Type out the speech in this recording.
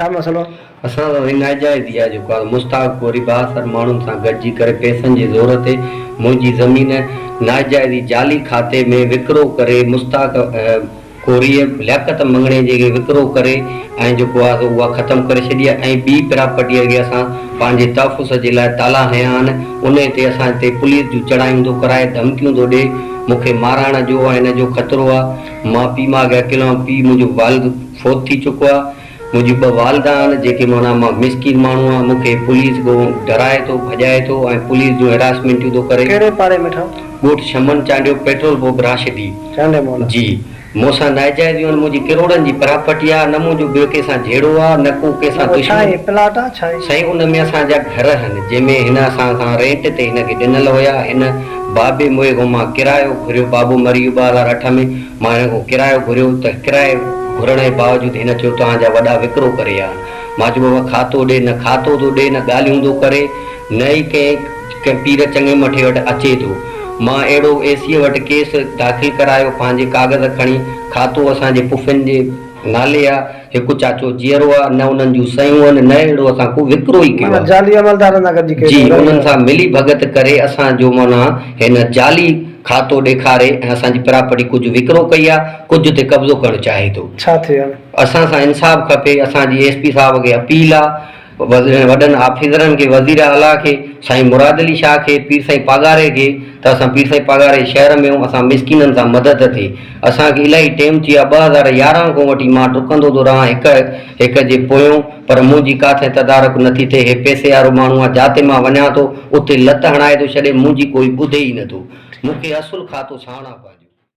छा मसलो? असां नाजायज़ आहे जेको आहे मुश्ताक गोरी बासर माण्हुनि सां गॾिजी करे पैसनि जी ज़रूरत ते मुंहिंजी ज़मीन नाजाइज़ी जाली खाते में विकिरो करे मुश्ताक कोरीअ लियाकत मंगणे जे विकिरो करे ऐं जेको आहे उहा ख़तमु करे छॾी आहे ऐं ॿी प्रॉपर्टीअ खे असां पंहिंजे तहफ़ुज़ जे लाइ ताला हया आहिनि। उन ते असां हिते पुलिस जूं चढ़ायूं थो कराए, धमकियूं थो ॾिए, मूंखे माराइण जो ऐं हिन जो ख़तरो आहे। मां पीउ मां अकेलो आहियां, पीउ मुंहिंजो वालिद फोत थी चुको आहे, मुंहिंजी ॿ वालिदा आहिनि जेके माना मां मिसकिन माण्हू आहियां। मूंखे पुलिस को डराए थो, भॼाए थो ऐं पुलिस जूं हेरासमेंटियूं थो करे। कहिड़े पाड़े में ठो? ॻोठ शमन चांडियो, पेट्रोल पंप राशिदी जी। मूंसां नाजाइज़ मुंहिंजी किरोड़नि जी प्रॉपर्टी आहे, न मुंहिंजो ॿियो कंहिंसां जहिड़ो आहे, न को कंहिंसां दुश्मन। प्लाट आहे छा? साईं उन में असांजा घर आहिनि जंहिंमें हिन असां खां रेंट ते हिनखे ॾिनल हुया। हिन बाबे मुए खां मां किरायो घुरियो, बाबो मरी वियो 2008 में, मां हिन खां किरायो घुरियो त किराए घुरण जे बावजूदि हिन चयो तव्हांजा वॾा विकिरो करे आ। मां चयो बाबा खातो ॾे, न खातो थो ॾे, न ॻाल्हियूं थो करे, न ई कंहिं पीर चङे मथे वटि अचे थो। मां अहिड़ो एसीअ वटि केस दाख़िल करायो, पंहिंजे कागज़ खणी, खातो असांजे पुफिन जे नाले आहे, हिकु चाचो जीअरो आहे, न उन्हनि जूं सयूं आहिनि, न अहिड़ो असां को विकिरो ई कयो आहे। जाली अमलदारनि सां गॾिजी जी, उन्हनि सां मिली भगत करे असांजो माना हिन जाली खातो ॾेखारे ऐं असांजी प्रॉपर्टी कुझु विकिरो कई आहे, कुझु ते कब्ज़ो करणु चाहे थो। छा थियो? असां सां इंसाफ़ खपे। असांजी एसपी साहब खे अपील आहे, वॾनि ऑफिसरनि खे, वज़ीर आला खे, साईं मुराद अली शाह खे, पीर साईं पागारे खे, त असां पीर साईं पागारे शहर में आहियूं, असां मिसकिननि सां मदद थिए। असांखे इलाही टाइम थी वियो आहे, 2011 खां वठी मां डुकंदो थो रहां हिक जे पोयों, पर मुंहिंजी काथे तदारक नथी थिए। हे पैसे वारो माण्हू आहे, जिते मां वञा थो उते लत हणाए थो छॾे, मुंहिंजी कोई ॿुधे ई नथो। मूंखे असुल खातो साणा पंहिंजो।